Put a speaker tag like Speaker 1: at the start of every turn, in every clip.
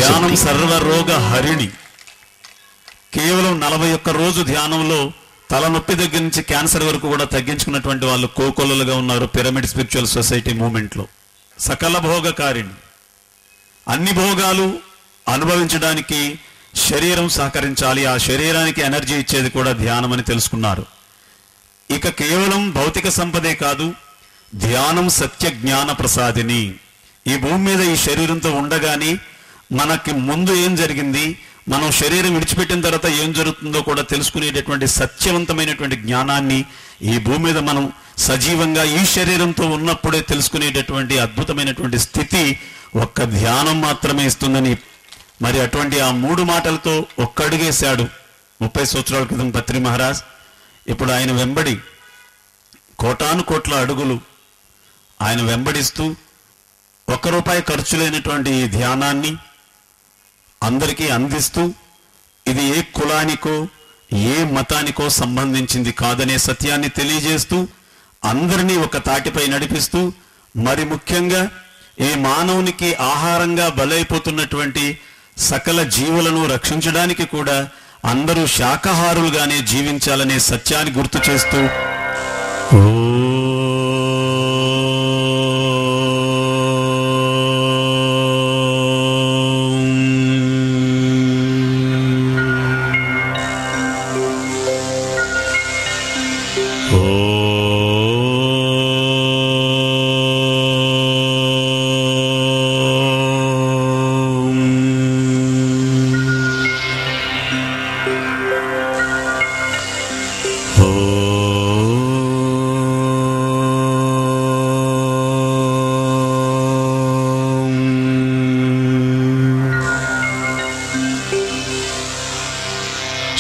Speaker 1: ధ్యానం సర్వరోగ హరిణి. కేవలం 41 రోజు ధ్యానంలో తలనొప్పి దగ్గర నుంచి క్యాన్సర్ వరకు కూడా తగ్గించుకున్నటువంటి వాళ్ళు కోకొల్లలుగా ఉన్నారు పిరమిడ్ స్పిరిచువల్ సొసైటీ మూవ్మెంట్లో. సకల భోగకారిణి, అన్ని భోగాలు అనుభవించడానికి శరీరం సహకరించాలి. ఆ శరీరానికి ఎనర్జీ ఇచ్చేది కూడా ధ్యానం అని తెలుసుకున్నారు. ఇక కేవలం భౌతిక సంపదే కాదు, ధ్యానం సత్య జ్ఞాన ప్రసాదిని. ఈ భూమి మీద ఈ శరీరంతో ఉండగానే మనకి ముందు ఏం జరిగింది, మనం శరీరం విడిచిపెట్టిన తర్వాత ఏం జరుగుతుందో కూడా తెలుసుకునేటటువంటి సత్యవంతమైనటువంటి జ్ఞానాన్ని ఈ భూమి మీద మనం సజీవంగా ఈ శరీరంతో ఉన్నప్పుడే తెలుసుకునేటటువంటి అద్భుతమైనటువంటి స్థితి ఒక్క ధ్యానం మాత్రమే ఇస్తుందని, మరి అటువంటి ఆ 3 మాటలతో ఒక్కడుగేశాడు 30 సంవత్సరాల క్రితం పత్రి మహారాజ్. ఇప్పుడు ఆయన వెంబడి కోటాను కోట్ల అడుగులు ఆయన వెంబడిస్తూ ₹1 ఖర్చు లేనటువంటి ఈ ధ్యానాన్ని అందరికీ అందిస్తూ, ఇది ఏ కులానికో ఏ మతానికో సంబంధించింది కాదనే సత్యాన్ని తెలియజేస్తూ, అందరినీ ఒక తాటిపై నడిపిస్తూ, మరి ముఖ్యంగా ఈ మానవునికి ఆహారంగా బలైపోతున్నటువంటి సకల జీవులను రక్షించడానికి కూడా అందరూ శాకాహారులుగానే జీవించాలనే సత్యాన్ని గుర్తు చేస్తూ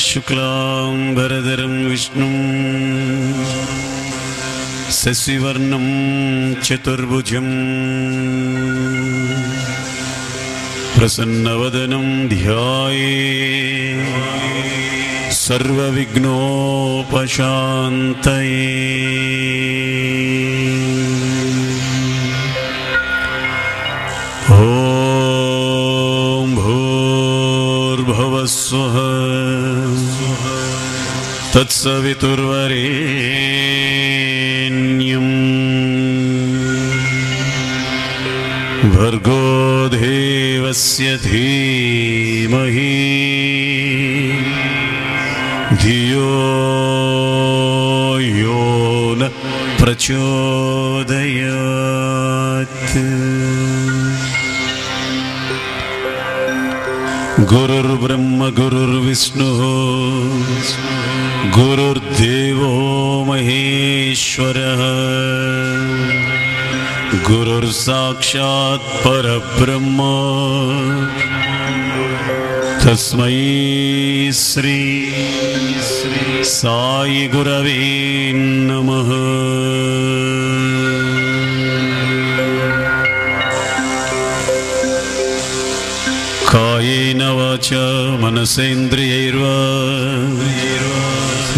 Speaker 1: శుక్లాంబరధరం విష్ణుం శశివర్ణం చతుర్భుజం ప్రసన్నవదనం ధ్యాయేత్ సర్వవిఘ్నోపశాంతయే. ఓం భూర్భువః స్వః తత్సవితుర్వరేణ్యం భర్గో దేవస్య ధీమహి ధియో యో న ప్రచోదయాత్. గురుర్బ్రహ్మ గురుర్విష్ణుః గురుర్దేవో మహేశ్వరః గురుర్సాక్షాత్ పరబ్రహ్మ తస్మై శ్రీ సాయి గురవే నమః. కాయేన వాచా మనసేంద్రియైర్వా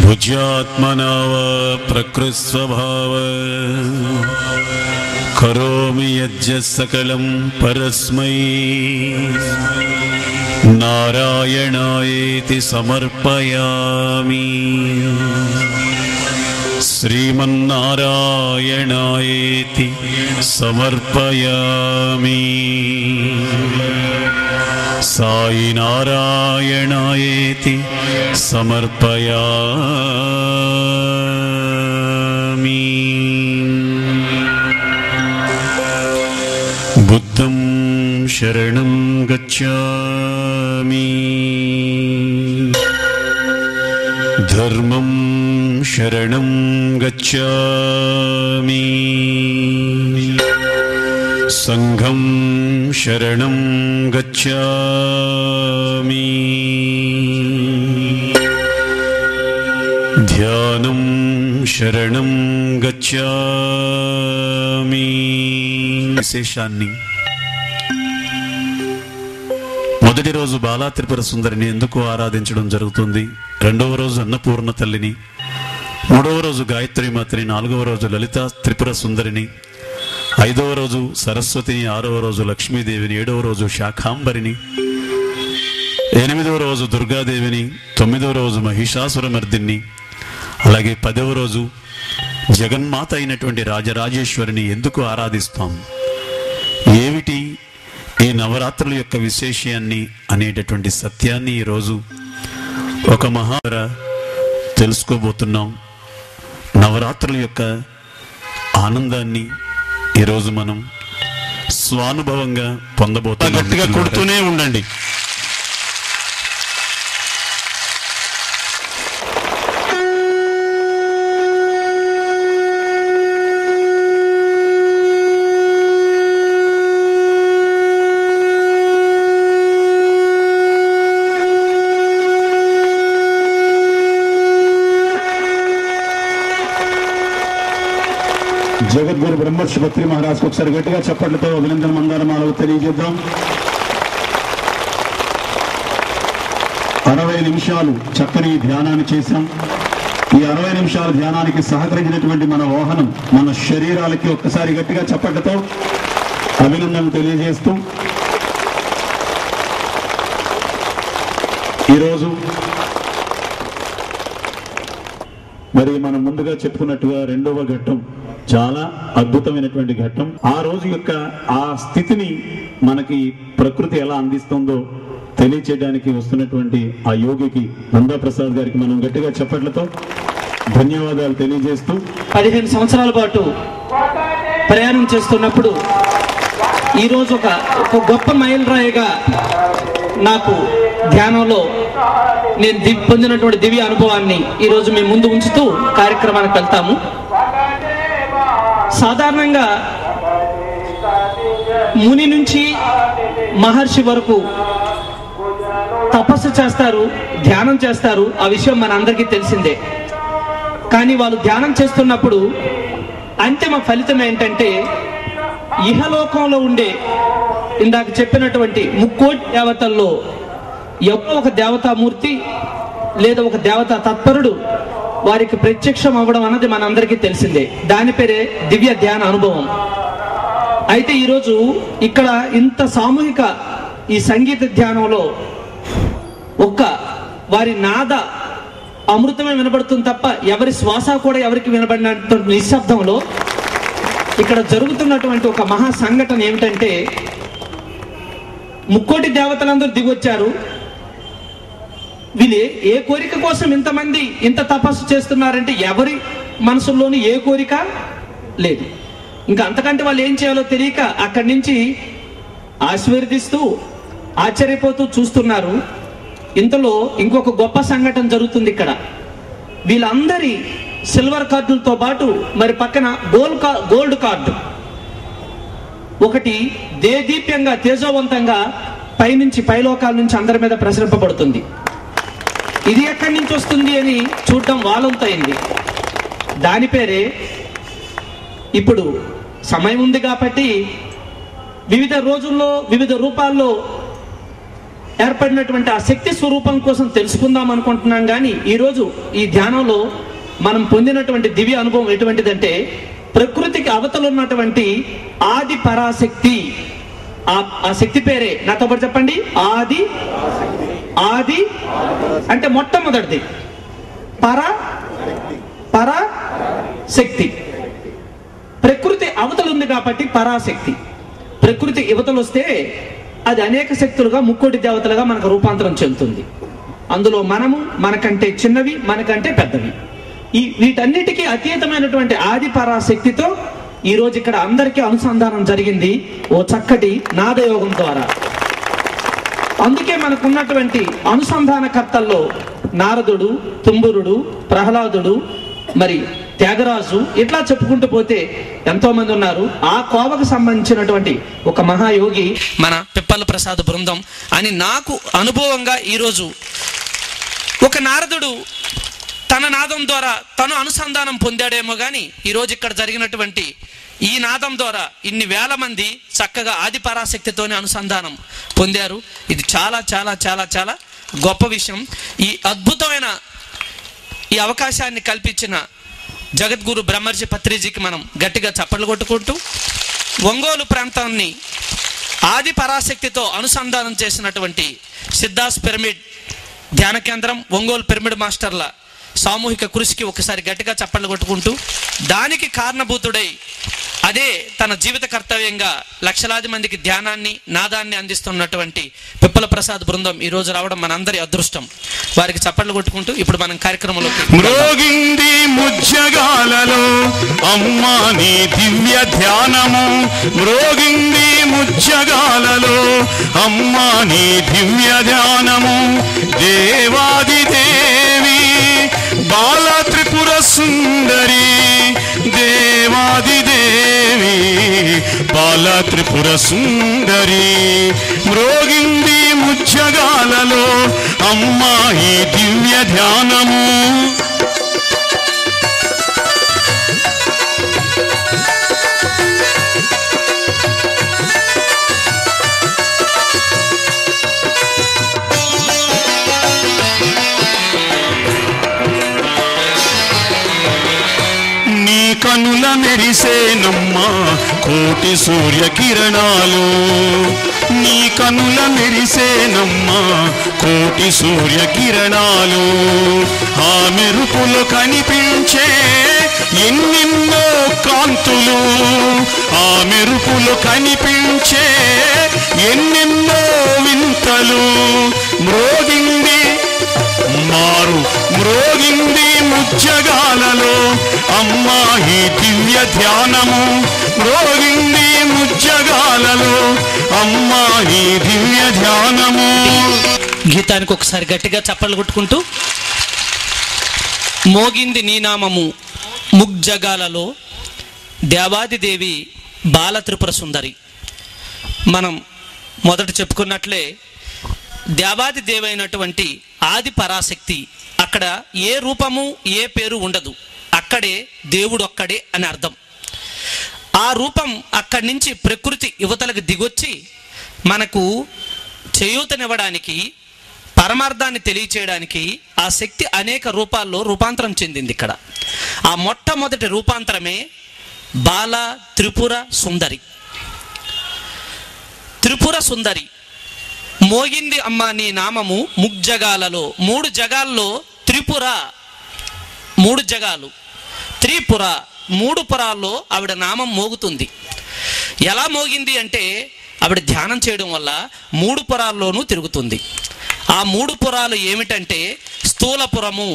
Speaker 1: భుజ్యాత్మనా వా ప్రకృతిస్వభావాత్ కరోమి యజ్జ సకలం పరస్మై నారాయణాయేతి సమర్పయామి. శ్రీమన్నారాయణాయేతి సమర్పయామి. సాయి నారాయణాయేతి సమర్పయామి. బుద్ధం శరణం గచ్ఛామి. ధర్మం శరణం గచ్ఛామి. సంఘం శరణం గచ్ఛామి. ధ్యానం శరణం గచ్ఛామి. విశేషాన్ని మొదటి రోజు బాలా త్రిపుర సుందరిని ఎందుకు ఆరాధించడం జరుగుతుంది? రెండవ రోజు అన్నపూర్ణ తల్లిని, మూడవ రోజు గాయత్రి మాతని, నాలుగవ రోజు లలిత త్రిపుర సుందరిని, ఐదవ రోజు సరస్వతిని, ఆరవ రోజు లక్ష్మీదేవిని, ఏడవ రోజు శాఖాంబరిని, ఎనిమిదవ రోజు దుర్గాదేవిని, తొమ్మిదవ రోజు మహిషాసురమర్దిని, అలాగే 10వ రోజు జగన్మాత అయినటువంటి రాజరాజేశ్వరిని ఎందుకు ఆరాధిస్తాం? ఏమిటి ఈ నవరాత్రుల యొక్క విశేషాన్ని అనేటటువంటి సత్యాన్ని ఈరోజు ఒక మహార తెలుసుకోబోతున్నాం. నవరాత్రుల యొక్క ఆనందాన్ని ఈరోజు మనం స్వానుభవంగా పొందబోతున్నాం. గట్టిగా కొడుతూనే ఉండండి.
Speaker 2: జగద్గురు బ్రహ్మర్షి పత్రి మహారాజ్కి ఒకసారి గట్టిగా చప్పట్లతో అభినందన మందారమాలకు తెలియజేద్దాం. 60 నిమిషాలు చక్కని ధ్యానాన్ని చేశాం. ఈ 60 నిమిషాల ధ్యానానికి సహకరించినటువంటి మన వాహనం, మన శరీరాలకి ఒక్కసారి గట్టిగా చప్పట్లతో అభినందనలు తెలియజేస్తూ ఈరోజు మరి మనం ముందుగా చెప్పుకున్నట్టుగా రెండవ ఘట్టం చాలా అద్భుతమైనటువంటి ఘట్టం. ఆ రోజు యొక్క ఆ స్థితిని మనకి ప్రకృతి ఎలా అందిస్తుందో తెలియచేయడానికి వస్తున్నటువంటి ఆ యోగికి నందాప్రసాద్ గారికి మనం గట్టిగా చప్పట్లతో ధన్యవాదాలు తెలియజేస్తూ
Speaker 3: 15 సంవత్సరాల పాటు ప్రయాణం చేస్తున్నప్పుడు ఈరోజు ఒక గొప్ప మైలురాయిగా నాకు ధ్యానంలో నేను పొందినటువంటి దివ్య అనుభవాన్ని ఈరోజు మేము ముందు ఉంచుతూ కార్యక్రమానికి వెళ్తాము. సాధారణంగా ముని నుంచి మహర్షి వరకు తపస్సు చేస్తారు, ధ్యానం చేస్తారు. ఆ విషయం మన అందరికీ తెలిసిందే. కానీ వాళ్ళు ధ్యానం చేస్తున్నప్పుడు అంతిమ ఫలితం ఏంటంటే ఇహలోకంలో ఉండే ఇందాక చెప్పినటువంటి 3 దేవతల్లో ఎవరో ఒక దేవతామూర్తి లేదా ఒక దేవతా తత్పరుడు వారికి ప్రత్యక్షం అవ్వడం అన్నది మనందరికీ తెలిసిందే. దాని పేరే దివ్య ధ్యాన అనుభవం. అయితే ఈరోజు ఇక్కడ ఇంత సామూహిక ఈ సంగీత ధ్యానంలో ఒక్క వారి నాద అమృతమే వినబడుతుంది తప్ప ఎవరి శ్వాస కూడా ఎవరికి వినబడినటువంటి నిశ్శబ్దంలో ఇక్కడ జరుగుతున్నటువంటి ఒక మహా సంఘటన ఏమిటంటే 3 దేవతలందరూ దిగొచ్చారు. వీళ్ళు ఏ కోరిక కోసం ఇంతమంది ఇంత తపస్సు చేస్తున్నారంటే ఎవరి మనసుల్లోని ఏ కోరిక లేదు. ఇంకా అంతకంటే వాళ్ళు ఏం చేయాలో తెలియక అక్కడి నుంచి ఆశీర్వదిస్తూ ఆశ్చర్యపోతూ చూస్తున్నారు. ఇంతలో ఇంకొక గొప్ప సంఘటన జరుగుతుంది. ఇక్కడ వీళ్ళందరి సిల్వర్ కార్డులతో పాటు మరి పక్కన గోల్డ్ కార్డు ఒకటి దేదీప్యంగా తేజోవంతంగా పైనుంచి పైలోకాల నుంచి అందరి మీద ప్రసరింపబడుతుంది. ఇది ఎక్కడి నుంచి వస్తుంది అని చూడటం వాళ్ళంతైంది. దాని పేరే ఇప్పుడు సమయం ఉంది కాబట్టి వివిధ రోజుల్లో వివిధ రూపాల్లో ఏర్పడినటువంటి ఆ శక్తి స్వరూపం కోసం తెలుసుకుందాం అనుకుంటున్నాం. కానీ ఈరోజు ఈ ధ్యానంలో మనం పొందినటువంటి దివ్య అనుభవం ఎటువంటిదంటే ప్రకృతికి అవతలున్నటువంటి ఆది పరాశక్తి ఆ శక్తి పేరే, నాతో పాటు చెప్పండి, ఆది. ఆది అంటే మొట్టమొదటిది, పరాశక్తి. ప్రకృతి అవతలు ఉంది కాబట్టి పరాశక్తి. ప్రకృతి యువతలు వస్తే అది అనేక శక్తులుగా, ముక్కోటి దేవతలుగా మనకు రూపాంతరం చెందుతుంది. అందులో మనము, మనకంటే చిన్నవి, మనకంటే పెద్దవి. వీటన్నిటికీ అతీతమైనటువంటి ఆది పరాశక్తితో ఈ రోజు ఇక్కడ అందరికీ అనుసంధానం జరిగింది ఓ చక్కటి నాదయోగం ద్వారా. అందుకే మనకున్నటువంటి అనుసంధానకర్తల్లో నారదుడు, తుంబురుడు, ప్రహ్లాదుడు, మరి త్యాగరాజు, ఇట్లా చెప్పుకుంటూ పోతే ఎంతో మంది ఉన్నారు. ఆ కోవకు సంబంధించినటువంటి ఒక మహాయోగి మన పిప్పల ప్రసాద్ బృందం అని నాకు అనుభవంగా ఈరోజు ఒక నారదుడు తన నాదం ద్వారా తను అనుసంధానం పొందాడేమో కానీ ఈరోజు ఇక్కడ జరిగినటువంటి ఈ నాదం ద్వారా ఇన్ని వేల మంది చక్కగా ఆది పరాశక్తితోనే అనుసంధానం పొందారు. ఇది చాలా చాలా చాలా చాలా గొప్ప విషయం. ఈ అద్భుతమైన ఈ అవకాశాన్ని కల్పించిన జగద్గురు బ్రహ్మర్షి పత్రిజీకి మనం గట్టిగా చప్పట్లు కొట్టుకుంటూ, ఒంగోలు ప్రాంతాన్ని ఆది పరాశక్తితో అనుసంధానం చేసినటువంటి సిద్ధాస్ పిరమిడ్ ధ్యాన కేంద్రం, ఒంగోలు పిరమిడ్ మాస్టర్ల సామూహిక కృషికి ఒకసారి గట్టిగా చప్పట్లు కొట్టుకుంటూ, దానికి కారణభూతుడై అదే తన జీవిత కర్తవ్యంగా లక్షలాది మందికి ధ్యానాన్ని, నాదాన్ని అందిస్తున్నటువంటి పిప్పల ప్రసాద్ బృందం ఈ రోజు రావడం మనందరి అదృష్టం. వారికి చప్పట్లు కొట్టుకుంటూ ఇప్పుడు మనం కార్యక్రమంలోకి
Speaker 4: మ్రోగింది ముజ్జగాలలో అమ్మా నీ దివ్య ధ్యానము, మ్రోగింది ముజ్జగాలలో అమ్మా నీ దివ్య ధ్యానము, దేవాది దేవి బాల త్రిపుర సుందరి, దేవాది దేవి బాల త్రిపుర సుందరి, మ్రోగింది ముజ్జగాలలో అమ్మా ఈ దివ్య ధ్యానము. కనుల మెరిసేనమ్మా కోటి సూర్య కిరణాలు, నీ కనుల మెరిసేనమ్మా కోటి సూర్య కిరణాలు, ఆ మెరుపులు కనిపించే ఎన్నెన్నో కాంతులు, ఆ మెరుపులు కనిపించే ఎన్నెన్నో వింతలు, మ్రోగింది మ్రోగింది ముజ్జగాలలో అమ్మా ఈ దివ్య ధ్యానము, మ్రోగింది ముజ్జగాలలో అమ్మా ఈ దివ్య ధ్యానము.
Speaker 3: గీతానికి ఒకసారి గట్టిగా చప్పట్లు కొట్టుకుంటూ, మోగింది నీ నామము ముగ్జగాలలో దేవాది దేవి బాల త్రిపుర సుందరి. మనం మొదట చెప్పుకున్నట్లే దేవాది దేవైనటువంటి ఆది పరాశక్తి, అక్కడ ఏ రూపము ఏ పేరు ఉండదు, అక్కడే దేవుడు ఒక్కడే అని అర్థం. ఆ రూపం అక్కడి నుంచి ప్రకృతి యువతలకు దిగొచ్చి మనకు చేయూతనివ్వడానికి, పరమార్థాన్ని తెలియచేయడానికి ఆ శక్తి అనేక రూపాల్లో రూపాంతరం చెందింది. ఇక్కడ ఆ మొట్టమొదటి రూపాంతరమే బాల త్రిపుర సుందరి. త్రిపుర సుందరి, మోగింది అమ్మ నీ నామము ముగ్జగాలలో, మూడు జగాల్లో త్రిపుర, మూడు జగాలు, త్రిపుర, మూడు పురాల్లో ఆవిడ నామం మోగుతుంది. ఎలా మోగింది అంటే ఆవిడ ధ్యానం చేయడం వల్ల మూడు పురాల్లోనూ తిరుగుతుంది. ఆ మూడు పురాలు ఏమిటంటే స్థూలపురము,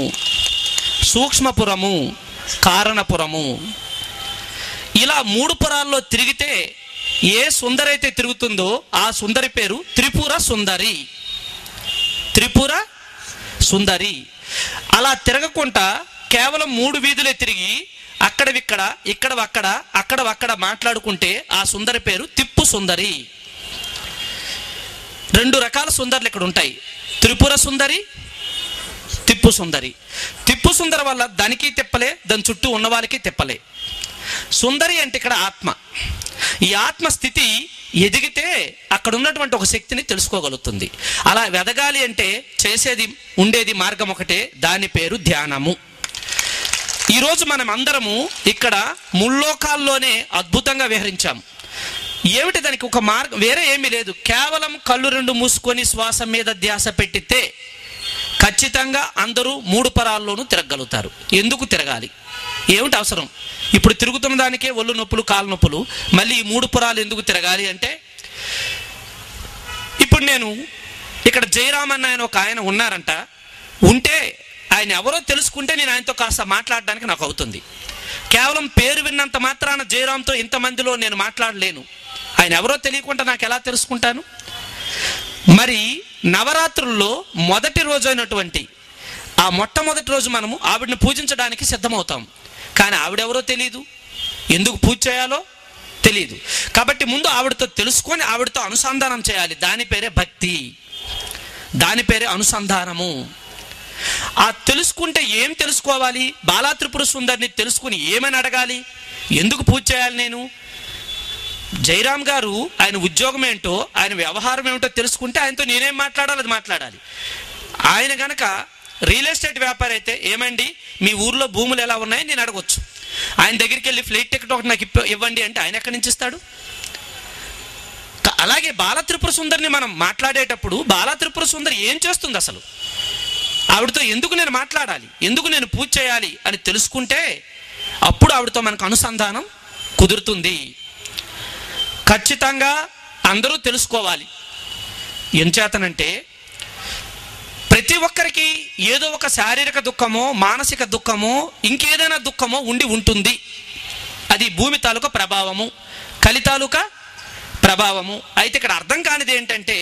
Speaker 3: సూక్ష్మపురము, కారణపురము. ఇలా మూడు పురాల్లో తిరిగితే ఏ సుందరి అయితే తిరుగుతుందో ఆ సుందరి పేరు త్రిపుర సుందరి. త్రిపుర సుందరి. అలా తిరగకుండా కేవలం మూడు వీధులే తిరిగి అక్కడవిక్కడ, ఇక్కడవక్కడ, అక్కడవక్కడ మాట్లాడుకుంటే ఆ సుందరి పేరు తిప్పు సుందరి. రెండు రకాల సుందరులు ఇక్కడ ఉంటాయి, త్రిపుర సుందరి, తిప్పు సుందరి. తిప్పు సుందరి వల్ల దానికి తిప్పలే, దాని చుట్టూ ఉన్న వాళ్ళకి తిప్పలే. సుందరి అంటే ఇక్కడ ఆత్మ. ఈ ఆత్మ స్థితి ఎదిగితే అక్కడ ఉన్నటువంటి ఒక శక్తిని తెలుసుకోగలుగుతుంది. అలా ఎదగాలి అంటే చేసేది ఉండేది మార్గం ఒకటే, దాని పేరు ధ్యానము. ఈరోజు మనం అందరము ఇక్కడ ముల్లోకాల్లోనే అద్భుతంగా విహరించాం. ఏమిటి దానికి ఒక మార్గం? వేరే ఏమీ లేదు. కేవలం కళ్ళు రెండు మూసుకొని శ్వాస మీద ధ్యాస పెట్టితే ఖచ్చితంగా అందరూ 3 పరాల్లోనూ తిరగలుగుతారు. ఎందుకు తిరగాలి? ఏమిటి అవసరం? ఇప్పుడు తిరుగుతున్న దానికే ఒళ్ళు నొప్పులు, కాళ్ళ నొప్పులు, మళ్ళీ ఈ 3 పురాలు ఎందుకు తిరగాలి అంటే, ఇప్పుడు నేను ఇక్కడ జయరామ్ అన్న ఆయన ఒక ఆయన ఉన్నారంట, ఉంటే ఆయన ఎవరో తెలుసుకుంటే నేను ఆయనతో కాస్త మాట్లాడడానికి నాకు అవుతుంది. కేవలం పేరు విన్నంత మాత్రాన జయరామ్తో ఇంతమందిలో నేను మాట్లాడలేను. ఆయన ఎవరో తెలియకుండా నాకు ఎలా తెలుసుకుంటాను? మరి నవరాత్రుల్లో మొదటి రోజు అయినటువంటి ఆ మొట్టమొదటి రోజు మనము ఆవిడని పూజించడానికి సిద్ధమవుతాం. కానీ ఆవిడెవరో తెలియదు, ఎందుకు పూజ చేయాలో తెలియదు. కాబట్టి ముందు ఆవిడతో తెలుసుకొని ఆవిడతో అనుసంధానం చేయాలి. దాని పేరే భక్తి, దాని పేరే అనుసంధానము. ఆ తెలుసుకుంటే ఏం తెలుసుకోవాలి? బాలా త్రిపుర సుందరిని తెలుసుకుని ఏమని అడగాలి? ఎందుకు పూజ చేయాలి నేను? జయరామ్ గారు ఆయన ఉద్యోగం ఏంటో, ఆయన వ్యవహారం ఏమిటో తెలుసుకుంటే ఆయనతో నేనేం మాట్లాడాలి అది మాట్లాడాలి. ఆయన గనక రియల్ ఎస్టేట్ వ్యాపారి అయితే, ఏమండి మీ ఊర్లో భూములు ఎలా ఉన్నాయని నేను అడగొచ్చు. ఆయన దగ్గరికి వెళ్ళి ఫ్లైట్ టికెట్ ఒకటి నాకు ఇవ్వండి అంటే ఆయన ఎక్కడి నుంచి ఇస్తాడు? అలాగే బాలా త్రిపుర సుందరిని మనం మాట్లాడేటప్పుడు బాలా త్రిపుర సుందరి ఏం చేస్తుంది అసలు, ఆవిడతో ఎందుకు నేను మాట్లాడాలి, ఎందుకు నేను పూజ చేయాలి అని తెలుసుకుంటే అప్పుడు ఆవిడతో మనకు అనుసంధానం కుదురుతుంది. ఖచ్చితంగా అందరూ తెలుసుకోవాలి. ఎంచేతనంటే ప్రతి ఒక్కరికి ఏదో ఒక శారీరక దుఃఖమో, మానసిక దుఃఖమో, ఇంకేదైనా దుఃఖమో ఉండి ఉంటుంది. అది భూమి తాలూకా ప్రభావము, కలి తాలూకా ప్రభావము. అయితే ఇక్కడ అర్థం కానిది ఏంటంటే,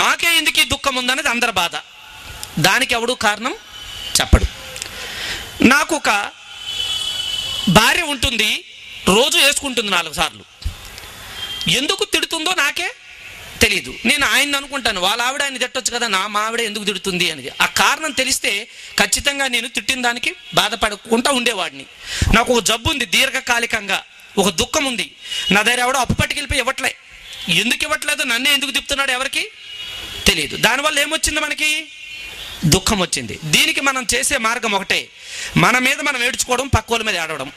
Speaker 3: నాకే ఎందుకు ఈ దుఃఖం ఉందనేది అందరి బాధ. దానికి ఎవడు కారణం చెప్పడు. నాకు ఒక భార్య ఉంటుంది, రోజు వేసుకుంటుంది 4 సార్లు. ఎందుకు తిడుతుందో నాకే తెలీదు. నేను ఆయన్ని అనుకుంటాను, వాళ్ళ ఆవిడ ఆయన తిట్టొచ్చు కదా, మా ఆవిడ ఎందుకు తిడుతుంది అనేది. ఆ కారణం తెలిస్తే ఖచ్చితంగా నేను తిట్టిన దానికి బాధపడకుండా ఉండేవాడిని. నాకు ఒక జబ్బు ఉంది, దీర్ఘకాలికంగా ఒక దుఃఖం ఉంది. నా దగ్గర ఎవడో అప్పు పట్టుకెళ్ళిపోయి ఇవ్వట్లే. ఎందుకు ఇవ్వట్లేదు, నన్నే ఎందుకు తిప్పుతున్నాడు ఎవరికి తెలియదు. దానివల్ల ఏమొచ్చింది, మనకి దుఃఖం వచ్చింది. దీనికి మనం చేసే మార్గం ఒకటే, మన మీద మనం ఏడ్చుకోవడం, పక్కోళ్ళ మీద ఏడవడం.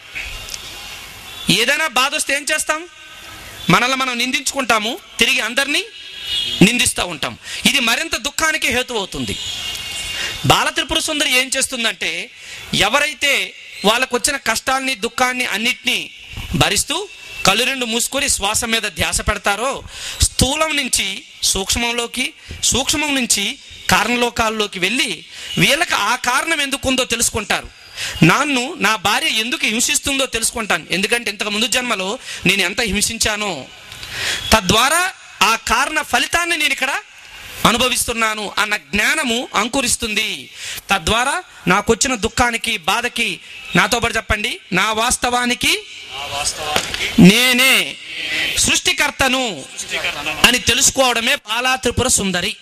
Speaker 3: ఏదైనా బాధ వస్తే ఏం చేస్తాం? మనల్ని మనం నిందించుకుంటాము, తిరిగి అందరినీ నిందిస్తూ ఉంటాం. ఇది మరింత దుఃఖానికి హేతు అవుతుంది. బాల త్రిపుర సుందరి ఏం చేస్తుందంటే, ఎవరైతే వాళ్ళకు వచ్చిన కష్టాన్ని, దుఃఖాన్ని అన్నిటినీ భరిస్తూ కళ్ళు రెండు మూసుకొని శ్వాస మీద ధ్యాస పెడతారో, స్థూలం నుంచి సూక్ష్మంలోకి, సూక్ష్మం నుంచి కారణలోకాల్లోకి వెళ్ళి వీళ్ళకి ఆ కారణం ఎందుకుందో తెలుసుకుంటారు. నన్ను నా భార్య ఎందుకు హింసిస్తుందో తెలుసుకుంటాను, ఎందుకంటే ఇంతకు ముందు జన్మలో నేను ఎంత హింసించానో, తద్వారా ఆ కారణ ఫలితాన్ని నేను ఇక్కడ అనుభవిస్తున్నాను అన్న జ్ఞానము అంకురిస్తుంది. తద్వారా నాకు వచ్చిన దుఃఖానికి, బాధకి, నాతో పాటు చెప్పండి, నా వాస్తవానికి నేనే సృష్టికర్తను అని తెలుసుకోవడమే బాలా త్రిపుర సుందరి.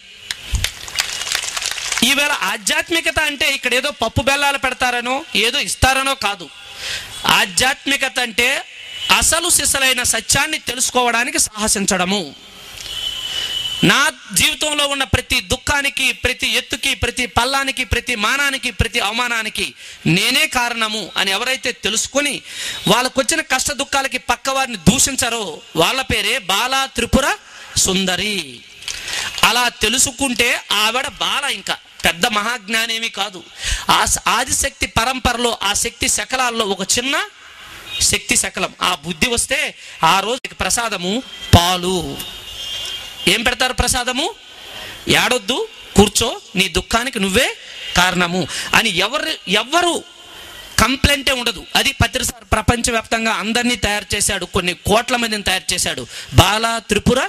Speaker 3: ఈవేళ ఆధ్యాత్మికత అంటే ఇక్కడ ఏదో పప్పు బెల్లాలు పెడతారనో ఏదో ఇస్తారనో కాదు. ఆధ్యాత్మికత అంటే అసలు సిసలైన సత్యాన్ని తెలుసుకోవడానికి సాహసించడము. నా జీవితంలో ఉన్న ప్రతి దుఃఖానికి, ప్రతి ఎత్తుకి, ప్రతి పల్లానికి, ప్రతి మానానికి, ప్రతి అవమానానికి నేనే కారణము అని ఎవరైతే తెలుసుకొని వాళ్ళకు వచ్చిన కష్ట దుఃఖాలకి పక్క వారిని దూషించారో వాళ్ళ పేరే బాలా త్రిపుర సుందరి. అలా తెలుసుకుంటే ఆవిడ బాల, ఇంకా పెద్ద మహాజ్ఞానేమి కాదు. ఆ ఆదిశక్తి పరంపరలో, ఆ శక్తి శకలాల్లో ఒక చిన్న శక్తి శకలం. ఆ బుద్ధి వస్తే ఆ రోజు ప్రసాదము పాలు. ఏం పెడతారు ప్రసాదము? ఏడొద్దు, కూర్చో, నీ దుఃఖానికి నువ్వే కారణము అని ఎవరు కంప్లైంటే ఉండదు. అది ప్రపంచవ్యాప్తంగా అందరినీ తయారు చేశాడు, కొన్ని కోట్ల మందిని తయారు చేశాడు బాలా త్రిపుర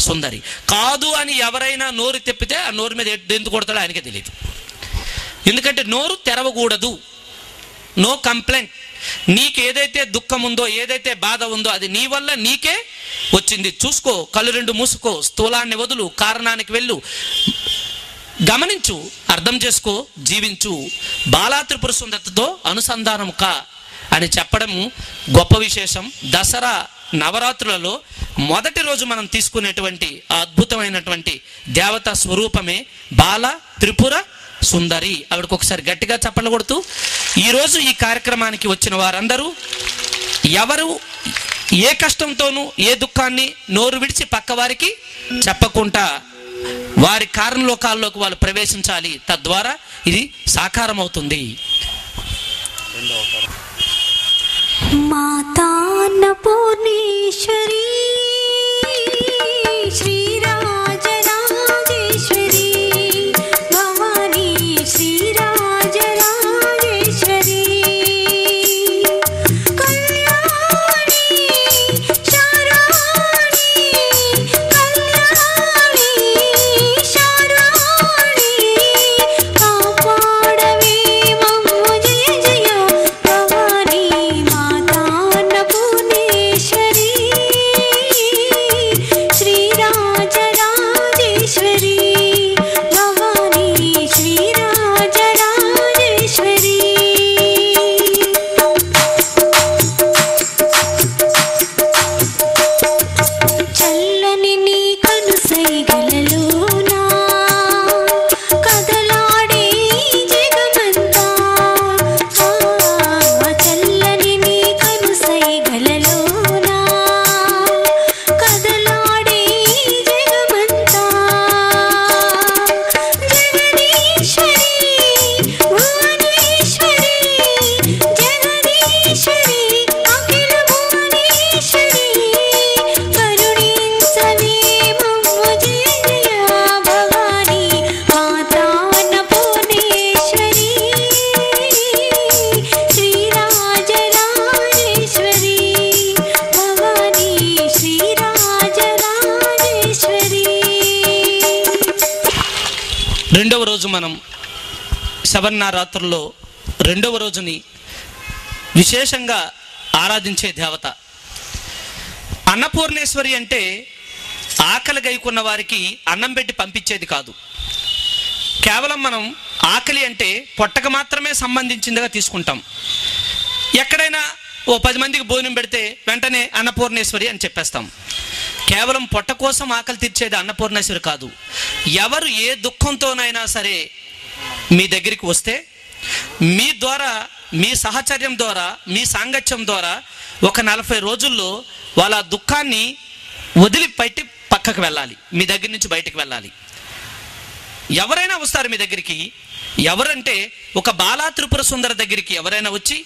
Speaker 3: సుందరి. కాదు అని ఎవరైనా నోరు తెప్పితే ఆ నోరు మీద ఎందుకు కొడతాడో ఆయనకే తెలియదు. ఎందుకంటే నోరు తెరవకూడదు. No complaint. నీకు ఏదైతే దుఃఖం ఉందో, ఏదైతే బాధ ఉందో అది నీ వల్ల నీకే వచ్చింది. చూసుకో, కళ్ళు రెండు మూసుకో, స్థూలాన్ని వదులు, కారణానికి వెళ్ళు, గమనించు, అర్థం చేసుకో, జీవించు. బాలా త్రిపుర సుందరితో అనుసంధానం కా అని చెప్పడం గొప్ప విశేషం. దసరా నవరాత్రులలో మొదటి రోజు మనం తీసుకునేటువంటి అద్భుతమైనటువంటి దేవతా స్వరూపమే బాలా త్రిపుర సుందరి. ఆవిడకు ఒకసారి గట్టిగా చప్పట్లు కొడుతూ, ఈరోజు ఈ కార్యక్రమానికి వచ్చిన వారందరూ ఎవరు ఏ కష్టంతోనూ ఏ దుఃఖాన్ని నోరు విడిచి పక్కవారికి చెప్పకుండా వారి కారణలోకాల్లోకి వాళ్ళు ప్రవేశించాలి. తద్వారా ఇది సాకారం అవుతుంది.
Speaker 5: మాతా అన్నపూర్ణేశ్వరి శ్రీరాజరాజేశ్వరి భవానీ శ్రీరాజరాజేశ్వరి కళ్యాణి శారాణి కళ్యాణి శారాణి కాపాడవే మమ్ము జయ జయ భవానీ మాతా అన్నపూర్ణేశ్వరి శ్రీరాజరాజేశ్వరి భవానీ శ్రీరాజరాజేశ్వరి. చల్లని నీ కనుసైగలలోనా కదలాడే జగమంతా చల్లని నీ కనుసైగలలోనా కదలాడే జగమంతా జగదీశ్వరి భువనేశ్వరి జగదీశ్వరి అఖిల భువనేశ్వరి కరుణించవే మమ్ము జయ జయ భవానీ మాతా అన్నపూర్ణేశ్వరి శ్రీరాజరాజేశ్వరి భవానీ శ్రీరాజరాజేశ్వరి.
Speaker 3: రెండవ రోజు మనం శబరినరాత్రుల్లో రెండవ రోజుని విశేషంగా ఆరాధించే దేవత అన్నపూర్ణేశ్వరి. అంటే ఆకలి గైకున్న వారికి అన్నం పెట్టి పంపించేది కాదు. కేవలం మనం ఆకలి అంటే పొట్టకు మాత్రమే సంబంధించిందిగా తీసుకుంటాం. ఎక్కడైనా ఓ 10 మందికి భోజనం పెడితే వెంటనే అన్నపూర్ణేశ్వరి అని చెప్పేస్తాం. కేవలం పొట్ట కోసం ఆకలి తీర్చేది అన్నపూర్ణేశ్వరి కాదు. ఎవరు ఏ దుఃఖంతోనైనా సరే మీ దగ్గరికి వస్తే మీ ద్వారా, మీ సహచర్యం ద్వారా, మీ సాంగత్యం ద్వారా ఒక 40 రోజుల్లో వాళ్ళ దుఃఖాన్ని వదిలిపెట్టి పక్కకు వెళ్ళాలి, మీ దగ్గర నుంచి బయటకు వెళ్ళాలి. ఎవరైనా వస్తారు మీ దగ్గరికి. ఎవరంటే ఒక బాలా త్రిపుర సుందర దగ్గరికి ఎవరైనా వచ్చి